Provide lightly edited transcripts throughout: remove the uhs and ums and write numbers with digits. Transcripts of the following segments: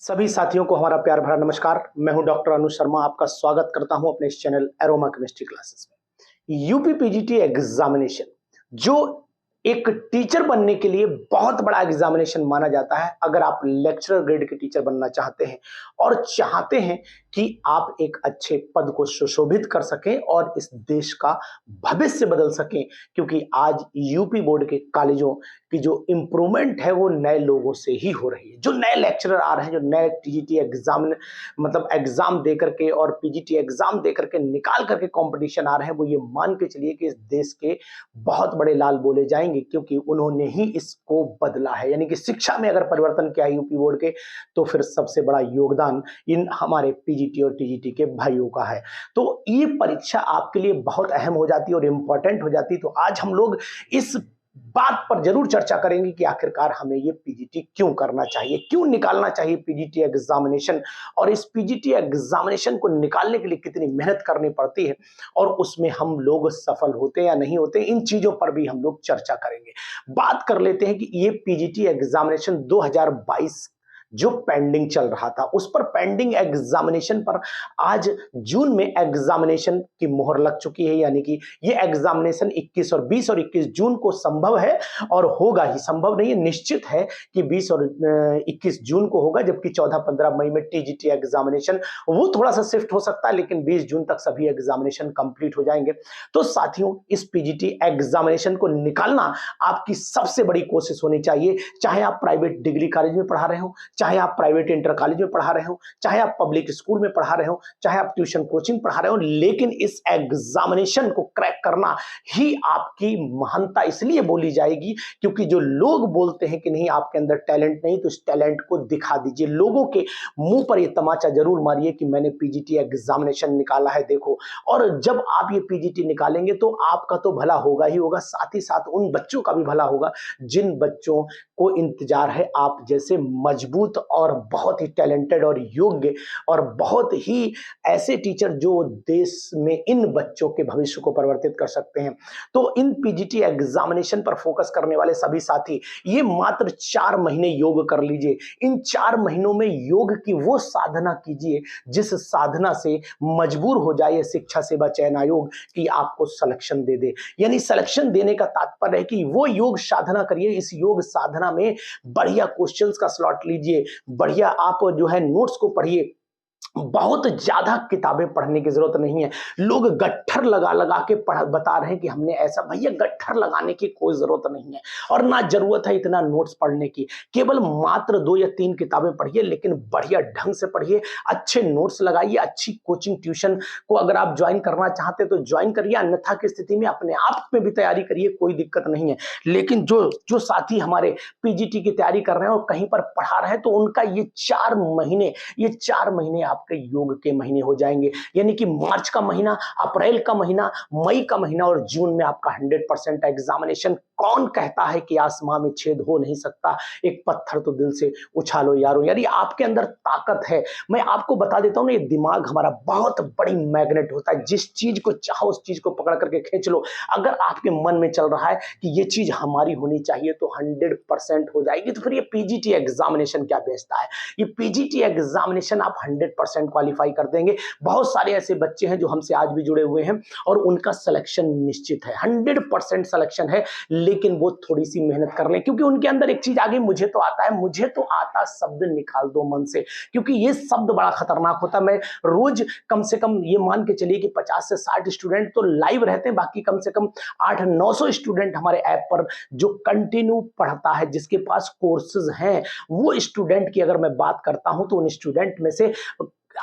सभी साथियों को हमारा प्यार भरा नमस्कार। मैं हूं डॉक्टर अनुज शर्मा, आपका स्वागत करता हूं अपने इस चैनल एरोमा केमिस्ट्री क्लासेस में। यूपी पीजीटी एग्जामिनेशन जो एक टीचर बनने के लिए बहुत बड़ा एग्जामिनेशन माना जाता है। अगर आप लेक्चरर ग्रेड के टीचर बनना चाहते हैं और चाहते हैं कि आप एक अच्छे पद को सुशोभित कर सकें और इस देश का भविष्य बदल सकें, क्योंकि आज यूपी बोर्ड के कॉलेजों की जो इम्प्रूवमेंट है वो नए लोगों से ही हो रही है। जो नए लेक्चरर आ रहे हैं, जो नए टीजीटी एग्जाम मतलब एग्जाम दे करके और पीजीटी एग्जाम दे करके निकाल करके कंपटीशन आ रहे हैं, वो ये मान के चलिए कि इस देश के बहुत बड़े लाल बोले जाएंगे, क्योंकि उन्होंने ही इसको बदला है। यानी कि शिक्षा में अगर परिवर्तन किया है यूपी बोर्ड के, तो फिर सबसे बड़ा योगदान इन हमारे पीजीटी और टीजीटी के भाइयों का है। तो ये परीक्षा आपके लिए बहुत अहम हो जाती है और इम्पोर्टेंट हो जाती है। तो आज हम लोग इस बात पर जरूर चर्चा करेंगे कि आखिरकार हमें ये पीजीटी क्यों करना चाहिए, क्यों निकालना चाहिए पीजीटी एग्जामिनेशन, और इस पीजीटी एग्जामिनेशन को निकालने के लिए कितनी मेहनत करनी पड़ती है और उसमें हम लोग सफल होते या नहीं होते। इन चीजों पर भी हम लोग चर्चा करेंगे। बात कर लेते हैं कि ये पीजीटी एग्जामिनेशन 2022 जो पेंडिंग चल रहा था, उस पर पेंडिंग एग्जामिनेशन पर आज जून में एग्जामिनेशन की मोहर लग चुकी है। यानी कि ये एग्जामिनेशन 21 और 20 और 21 जून को संभव है और होगा ही, संभव नहीं है, निश्चित है कि 20 और 21 जून को होगा। जबकि 14-15 मई में टीजीटी एग्जामिनेशन वो थोड़ा सा शिफ्ट हो सकता है, लेकिन 20 जून तक सभी एग्जामिनेशन कंप्लीट हो जाएंगे। तो साथियों, इस पीजीटी एग्जामिनेशन को निकालना आपकी सबसे बड़ी कोशिश होनी चाहिए। चाहे आप प्राइवेट डिग्री कॉलेज में पढ़ा रहे हो, चाहे आप प्राइवेट इंटर कॉलेज में पढ़ा रहे हो, चाहे आप पब्लिक स्कूल में पढ़ा रहे हो, चाहे आप ट्यूशन कोचिंग पढ़ा रहे हो, लेकिन इस एग्जामिनेशन को क्रैक करना ही आपकी महानता इसलिए बोली जाएगी क्योंकि जो लोग बोलते हैं कि नहीं आपके अंदर टैलेंट नहीं, तो इस टैलेंट को दिखा दीजिए। लोगों के मुंह पर यह तमाचा जरूर मारिए कि मैंने पीजीटी एग्जामिनेशन निकाला है, देखो। और जब आप ये पीजीटी निकालेंगे तो आपका तो भला होगा ही होगा, साथ ही साथ उन बच्चों का भी भला होगा जिन बच्चों को इंतजार है आप जैसे मजबूत और बहुत ही टैलेंटेड और योग्य और बहुत ही ऐसे टीचर जो देश में इन बच्चों के भविष्य को परिवर्तित कर सकते हैं। तो इन पीजीटी एग्जामिनेशन पर फोकस करने वाले सभी साथी ये मात्र 4 महीने योग कर लीजिए। इन 4 महीनों में योग की वो साधना कीजिए जिस साधना से मजबूर हो जाए शिक्षा सेवा चयन आयोग कि आपको सिलेक्शन दे दे। यानी सिलेक्शन देने का तात्पर्य है कि वो योग साधना करिए। इस योग साधना में बढ़िया क्वेश्चंस का स्लॉट लीजिए, बढ़िया आप जो है नोट्स को पढ़िए। बहुत ज्यादा किताबें पढ़ने की जरूरत नहीं है। लोग गट्ठर लगा लगा के बता रहे हैं कि हमने ऐसा, भैया गट्ठर लगाने की कोई जरूरत नहीं है और ना जरूरत है इतना नोट्स पढ़ने की। केवल मात्र 2 या 3 किताबें पढ़िए, लेकिन बढ़िया ढंग से पढ़िए, अच्छे नोट्स लगाइए। अच्छी कोचिंग ट्यूशन को अगर आप ज्वाइन करना चाहते तो ज्वाइन करिए, अन्यथा की स्थिति में अपने आप में भी तैयारी करिए, कोई दिक्कत नहीं है। लेकिन जो जो साथी हमारे पीजीटी की तैयारी कर रहे हैं और कहीं पर पढ़ा रहे हैं, तो उनका ये 4 महीने आपके योग के महीने हो जाएंगे। यानी कि मार्च का महीना, अप्रैल का महीना, मई का महीना और जून में आपका 100% एग्जामिनेशन। कौन कहता है कि आसमां में छेद हो नहीं सकता? एक पत्थर तो दिल से उछालो यारो। यानी आपके अंदर ताकत है। मैं आपको बता देता हूं ना, ये दिमाग हमारा बहुत बड़ी मैग्नेट होता है। जिस चीज को चाहो उस चीज को पकड़ करके खींच लो। अगर आपके मन में चल रहा है कि ये चीज हमारी होनी चाहिए तो 100% हो जाएगी। तो फिर ये पीजीटी एग्जामिनेशन क्या बेचता है? ये पीजीटी एग्जामिनेशन आप 100% क्वालिफाई कर देंगे। बहुत सारे ऐसे बच्चे हैं जो हमसे आज भी जुड़े हुए हैं और उनका सिलेक्शन निश्चित है, 100% सिलेक्शन है, लेकिन वो थोड़ी सी मेहनत कर लें। क्योंकि उनके अंदर एक चीज आ गई, मुझे तो आता है, मुझे तो आता शब्द निकाल दो मन से। क्योंकि ये शब्द बड़ा खतरनाक होता है। मैं रोज कम से कम ये मान के चलिए कि 50 से 60 स्टूडेंट तो लाइव रहते हैं, बाकी कम से कम 800-900 स्टूडेंट हमारे ऐप पर जो कंटिन्यू पढ़ता है, जिसके पास कोर्सेज हैं। वो स्टूडेंट की अगर मैं बात करता हूं तो उन स्टूडेंट में से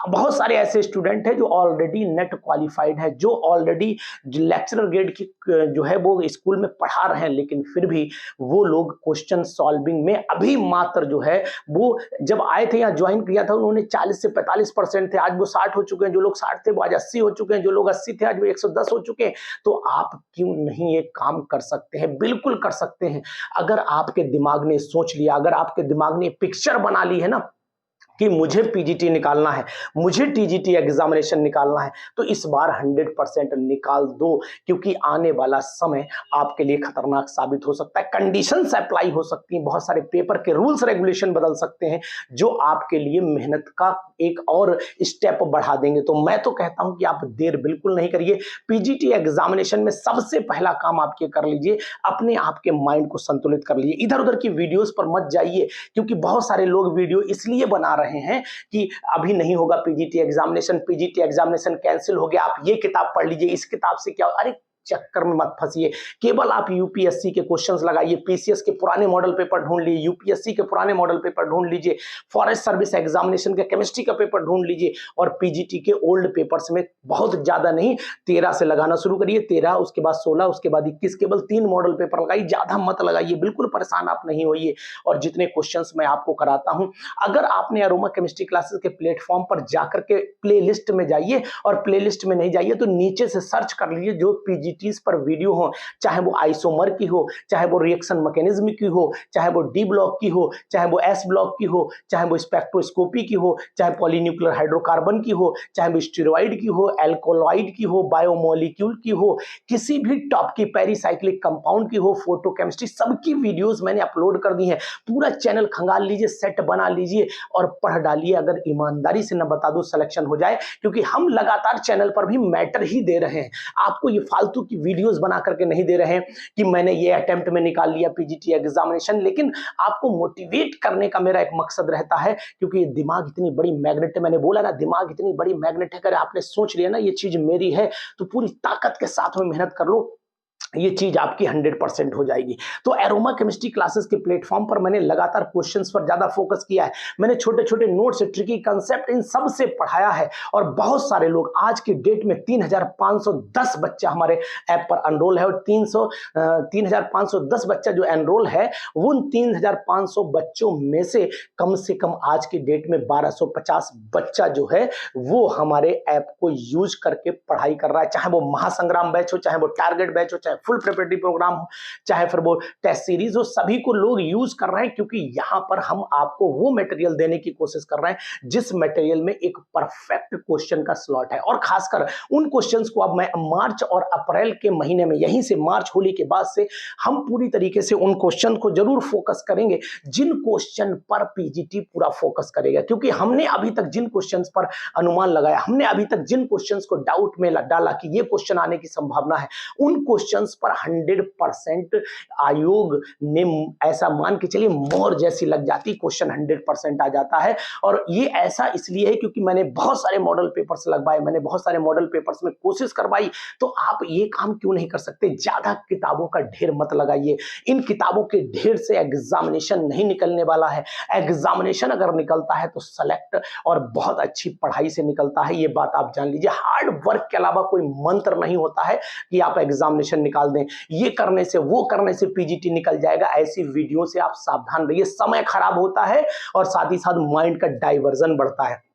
बहुत सारे ऐसे स्टूडेंट हैं जो ऑलरेडी नेट क्वालिफाइड है, जो ऑलरेडी लेक्चरर ग्रेड की जो है वो स्कूल में पढ़ा रहे हैं, लेकिन फिर भी वो लोग क्वेश्चन सॉल्विंग में अभी मात्र जो है वो जब आए थे या ज्वाइन किया था उन्होंने 40 से 45% थे, आज वो 60 हो चुके हैं। जो लोग 60 थे वो आज 80 हो चुके हैं, जो लोग 80 थे आज वो 110 हो चुके हैं। तो आप क्यों नहीं ये काम कर सकते हैं? बिल्कुल कर सकते हैं। अगर आपके दिमाग ने सोच लिया, अगर आपके दिमाग ने पिक्चर बना ली है ना कि मुझे पीजीटी निकालना है, मुझे टीजीटी एग्जामिनेशन निकालना है, तो इस बार 100% निकाल दो, क्योंकि आने वाला समय आपके लिए खतरनाक साबित हो सकता है। कंडीशंस अप्लाई हो सकती हैं, बहुत सारे पेपर के रूल्स रेगुलेशन बदल सकते हैं जो आपके लिए मेहनत का एक और स्टेप बढ़ा देंगे। तो मैं तो कहता हूं कि आप देर बिल्कुल नहीं करिए। पीजीटी एग्जामिनेशन में सबसे पहला काम आप ये कर लीजिए, अपने आप के माइंड को संतुलित कर लीजिए। इधर उधर की वीडियोस पर मत जाइए, क्योंकि बहुत सारे लोग वीडियो इसलिए बना रहे हैं कि अभी नहीं होगा पीजीटी एग्जामिनेशन कैंसिल हो गया, आप ये किताब पढ़ लीजिए, इस किताब से क्या। अरे चक्कर में मत फंसिए। केवल आप यूपीएससी के क्वेश्चंस लगाइए, पीसीएस के पुराने मॉडल पेपर ढूंढ लीजिए, यूपीएससी के पुराने मॉडल पेपर ढूंढ लीजिए, फॉरेस्ट सर्विस एग्जामिनेशन के केमिस्ट्री का पेपर ढूंढ लीजिए, और पीजीटी के ओल्ड पेपर्स में बहुत ज्यादा नहीं, 13 से लगाना शुरू करिए, 13, उसके बाद 16, उसके बाद 21, केवल 3 मॉडल पेपर लगाइए, ज्यादा मत लगाइए, बिल्कुल परेशान आप नहीं होइए। और जितने क्वेश्चंस मैं आपको कराता हूं, अगर आपने अरोमा केमिस्ट्री क्लासेस के प्लेटफॉर्म पर जाकर के प्ले लिस्ट में जाइए, और प्ले लिस्ट में नहीं जाइए तो नीचे से सर्च कर लीजिए जो पीजीटी पर वीडियो हो, चाहे वो आइसोमर की हो, चाहे वो रिएक्शन मैकेनिज्म की हो, चाहे वो डी ब्लॉक की हो, चाहे वो एस ब्लॉक की हो, चाहे वो स्पेक्ट्रोस्कोपी की हो, चाहे पॉलीन्यूक्लियर हाइड्रोकार्बन की हो, चाहे वो स्टेरॉइड की हो, एल्कोलॉइड की हो, बायोमोलिक्यूल की हो, किसी भी टॉप की पेरीसाइक्लिक कंपाउंड की हो, फोटोकेमिस्ट्री, सबकी वीडियोस मैंने अपलोड कर दी हैं। पूरा चैनल खंगाल लीजिए, सेट बना लीजिए और पढ़ डालिए। अगर ईमानदारी से न बता दो, सिलेक्शन हो जाए, क्योंकि हम लगातार चैनल पर भी मैटर ही दे रहे हैं, आपको ये फालतू की वीडियोस बना करके नहीं दे रहे हैं कि मैंने ये अटेम्प्ट में निकाल लिया पीजीटी एग्जामिनेशन। लेकिन आपको मोटिवेट करने का मेरा एक मकसद रहता है, क्योंकि ये दिमाग इतनी बड़ी मैग्नेट है, मैंने बोला ना दिमाग इतनी बड़ी मैग्नेट है, अगर आपने सोच लिया ना ये चीज मेरी है, तो पूरी ताकत के साथ में मेहनत कर लो, ये चीज आपकी 100% हो जाएगी। तो एरोमा केमिस्ट्री क्लासेस के प्लेटफॉर्म पर मैंने लगातार क्वेश्चंस पर ज्यादा फोकस किया है, मैंने छोटे छोटे नोट्स, ट्रिकी कंसेप्ट, इन सब से पढ़ाया है। और बहुत सारे लोग आज की डेट में 3510 बच्चा हमारे ऐप पर एनरोल है, और 3510 बच्चा जो एनरोल है, वो उन 3500 बच्चों में से कम आज की डेट में 1250 बच्चा जो है वो हमारे ऐप को यूज करके पढ़ाई कर रहा है। चाहे वो महासंग्राम बैच हो, चाहे वो टारगेट बैच हो, चाहे फुल प्रिपरेटरी प्रोग्राम हो, चाहे फिर वो टेस्ट सीरीज हो, सभी को लोग यूज कर रहे हैं, क्योंकि यहां पर हम आपको वो मटेरियल देने की कोशिश कर रहे हैं जिस मटेरियल में एक परफेक्ट क्वेश्चन का स्लॉट है। और खासकर उन क्वेश्चंस को अब मैं मार्च और अप्रैल के महीने में, यहीं से मार्च होली के बाद से हम पूरी तरीके से उन क्वेश्चन को जरूर फोकस करेंगे जिन क्वेश्चन पर पीजीटी पूरा फोकस करेगा। क्योंकि हमने अभी तक जिन क्वेश्चन पर अनुमान लगाया, हमने अभी तक जिन क्वेश्चन को डाउट में डाला कि ये क्वेश्चन आने की संभावना है, उन क्वेश्चन पर 100% आयोग ने ऐसा मान के चलिए मोहर जैसी लग जाती, क्वेश्चन 100% आ जाता है। और ये ऐसा इसलिए है क्योंकि मैंने बहुत सारे मॉडल पेपर्स लगवाए, मैंने बहुत सारे मॉडल पेपर्स में कोशिश करवाई। तो आप ये काम क्यों नहीं कर सकते? ज्यादा किताबों का ढेर मत लगाइए, इन किताबों के ढेर से एग्जामिनेशन नहीं निकलने वाला है। एग्जामिनेशन अगर निकलता है तो सेलेक्ट और बहुत अच्छी पढ़ाई से निकलता है, ये बात आप जान लीजिए। हार्ड वर्क के अलावा कोई मंत्र नहीं होता है कि आप एग्जामिनेशन निकाल दें, ये करने से वो करने से पीजीटी निकल जाएगा। ऐसी वीडियो से आप सावधान रहिए, समय खराब होता है और साथ ही साथ माइंड का डाइवर्जन बढ़ता है।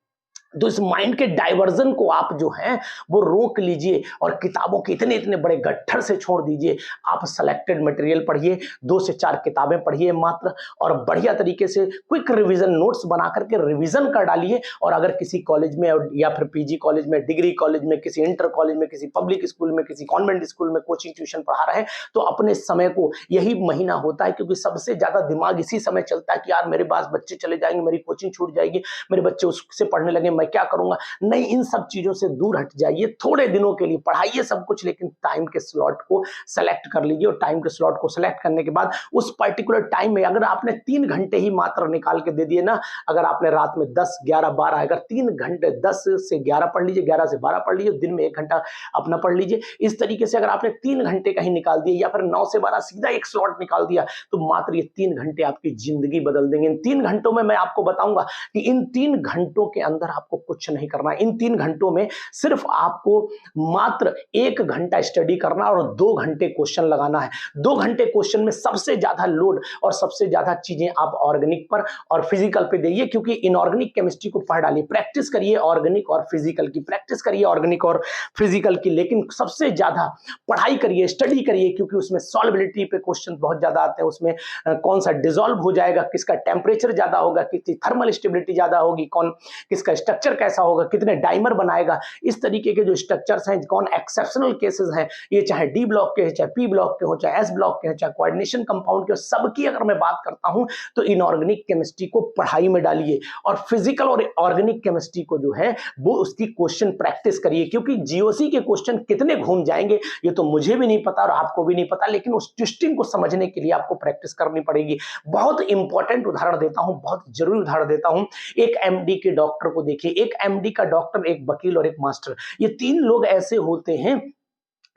तो इस माइंड के डाइवर्जन को आप जो है वो रोक लीजिए और किताबों के इतने इतने बड़े गट्ठर से छोड़ दीजिए। आप सेलेक्टेड मटेरियल पढ़िए, 2 से 4 किताबें पढ़िए मात्र, और बढ़िया तरीके से क्विक रिवीजन नोट्स बना करके रिवीजन कर डालिए। और अगर किसी कॉलेज में या फिर पीजी कॉलेज में, डिग्री कॉलेज में, किसी इंटर कॉलेज में, किसी पब्लिक स्कूल में, किसी कॉन्वेंट स्कूल में कोचिंग ट्यूशन पढ़ा रहे हैं, तो अपने समय को, यही महीना होता है क्योंकि सबसे ज्यादा दिमाग इसी समय चलता है कि यार मेरे पास बच्चे चले जाएंगे, मेरी कोचिंग छूट जाएगी, मेरे बच्चे उससे पढ़ने लगे, मैं क्या करूंगा। नहीं, इन सब चीजों से दूर हट जाइए। थोड़े दिनों के लिए पढ़ाइए सब कुछ, लेकिन टाइम के स्लॉट को सेलेक्ट कर लीजिए। और टाइम के स्लॉट को सेलेक्ट करने के बाद उस पर्टिकुलर टाइम में अगर आपने 3 घंटे ही मात्र निकाल के दे दिए ना, अगर आपने रात में 10, 11, 12, अगर 3 घंटे 10 से 11 पढ़ लीजिए, 11 से 12 पढ़ लीजिए, दिन में 1 घंटा अपना पढ़ लीजिए। इस तरीके से अगर आपने 3 घंटे का ही निकाल दिया या फिर 9 से 12 सीधा एक स्लॉट निकाल दिया, तो मात्र ये 3 घंटे आपकी जिंदगी बदल देंगे। इन 3 घंटों में मैं आपको बताऊंगा कि इन 3 घंटों के अंदर आपको आपको कुछ नहीं करना। इन 3 घंटों में सिर्फ आपको मात्र 1 घंटा स्टडी करना और 2 घंटे क्वेश्चन लगाना है। 2 घंटे क्वेश्चन में सबसे ज्यादा लोड और सबसे ज्यादा चीजें आप ऑर्गेनिक पर और फिजिकल पे दीजिए, क्योंकि इनऑर्गेनिक केमिस्ट्री को पढ़ डालिए। प्रैक्टिस करिए ऑर्गेनिक और फिजिकल की, प्रैक्टिस करिए ऑर्गेनिक और फिजिकल की, लेकिन सबसे ज्यादा पढ़ाई करिए, स्टडी करिए, क्योंकि उसमें सॉल्युबिलिटी पे क्वेश्चन बहुत ज्यादा आते हैं। उसमें कौन सा डिसॉल्व हो जाएगा, किसका टेम्परेचर ज्यादा होगा, किसकी थर्मल स्टेबिलिटी ज्यादा होगी, कौन किसका स्ट्रक्चर कैसा होगा, कितने डाइमर बनाएगा, इस तरीके के जो स्ट्रक्चर्स हैं, कौन एक्सेप्शनल केसेस हैं, ये चाहे डी ब्लॉक के हैं, चाहे पी ब्लॉक के हो, चाहे एस ब्लॉक के हैं, चाहे कोऑर्डिनेशन कंपाउंड के हो, सबकी अगर मैं बात करता हूं तो इनऑर्गेनिक केमिस्ट्री को पढ़ाई में डालिए और फिजिकल और ऑर्गेनिक केमिस्ट्री को जो है वो उसकी क्वेश्चन प्रैक्टिस करिए, क्योंकि जीओसी के क्वेश्चन कितने घूम जाएंगे ये तो मुझे भी नहीं पता और आपको भी नहीं पता, लेकिन उस ट्विस्टिंग को समझने के लिए आपको प्रैक्टिस करनी पड़ेगी। बहुत इंपॉर्टेंट उदाहरण देता हूं, बहुत जरूरी उदाहरण देता हूं। एक एमडी के डॉक्टर को देखिए, एक एमडी का डॉक्टर, एक वकील और एक मास्टर, ये 3 लोग ऐसे होते हैं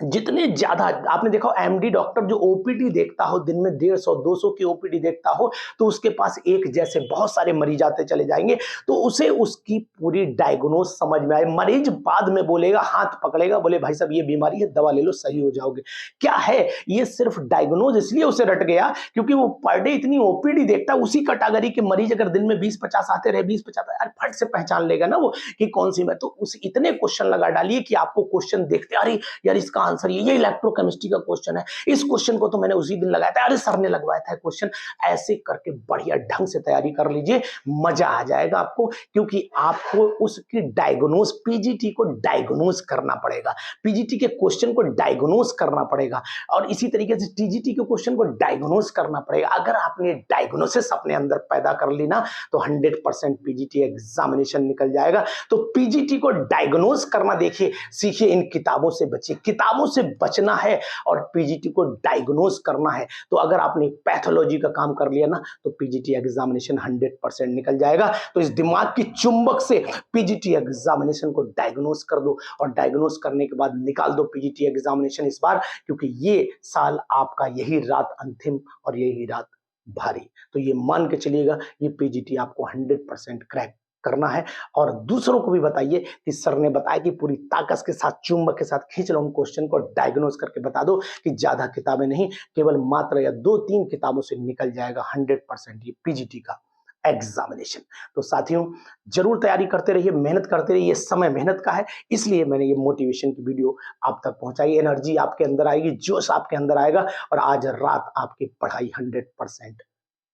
जितने ज्यादा आपने देखा एमडी डॉक्टर जो ओपीडी देखता हो, दिन में 150-200 की ओपीडी देखता हो, तो उसके पास एक जैसे बहुत सारे मरीज आते चले जाएंगे, तो उसे उसकी पूरी डायग्नोज समझ में आए। मरीज बाद में बोलेगा, हाथ पकड़ेगा, बोले भाई साहब ये बीमारी है, दवा ले लो सही हो जाओगे। क्या है ये सिर्फ डायग्नोज इसलिए उसे रट गया क्योंकि वो पर डे इतनी ओपीडी देखता है। उसी कैटेगरी के मरीज अगर दिन में 20-50 आते रहे, 20-50 यार फट से पहचान लेगा ना वो कि कौन सी में। तो उस इतने क्वेश्चन लगा डालिए कि आपको क्वेश्चन देखते अरे यार इसका आंसर ये इलेक्ट्रोकेमिस्ट्री का क्वेश्चन है, इस क्वेश्चन को तो मैंने उसी दिन लगाया था, अरे सर ने लगवाया था क्वेश्चन। ऐसे करके बढ़िया ढंग से तैयारी कर लीजिए, मजा आ जाएगा आपको, क्योंकि आपको उसकी डायग्नोज, पीजीटी को डायग्नोज करना पड़ेगा, पीजीटी के क्वेश्चन को डायग्नोज करना पड़ेगा और इसी तरीके से टीजीटी के क्वेश्चन को डायग्नोज करना पड़ेगा। अगर आपने डायग्नोसिस अपने अंदर पैदा कर ली ना तो 100% पीजीटी एग्जामिनेशन निकल जाएगा। तो पीजीटी को डायग्नोज करना देखिए, सीखिए, इन किताबों से बचिए, किताबों से बचना है और पीजीटी को डायग्नोज करना है। तो अगर आपने पैथोलॉजी का काम कर लिया ना तो पीजीटी एग्जामिनेशन 100% निकल जाएगा। तो इस दिमाग की चुंबक से पीजीटी एग्जामिनेशन को डायग्नोज कर दो और डायग्नोज करने के बाद निकाल दो पीजीटी एग्जामिनेशन इस बार, क्योंकि ये साल आपका यही रात अंतिम और यही रात भारी। तो ये मान के चलिएगा ये पीजीटी आपको 100% क्रैक करना है। और दूसरों को भी बताइए कि सर ने बताया कि पूरी ताकत के साथ, चुंबक के साथ खींच लो उन क्वेश्चन को, डायग्नोज करके बता दो कि ज्यादा किताबें नहीं, केवल मात्र या 2-3 किताबों से निकल जाएगा 100% ये पीजीटी का एग्जामिनेशन। तो साथियों जरूर तैयारी करते रहिए, मेहनत करते रहिए, ये समय मेहनत का है, इसलिए मैंने ये मोटिवेशन की वीडियो आप तक पहुंचाई। एनर्जी आपके अंदर आएगी, जोश आपके अंदर आएगा और आज रात आपकी पढ़ाई 100%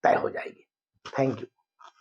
तय हो जाएगी। Thank you.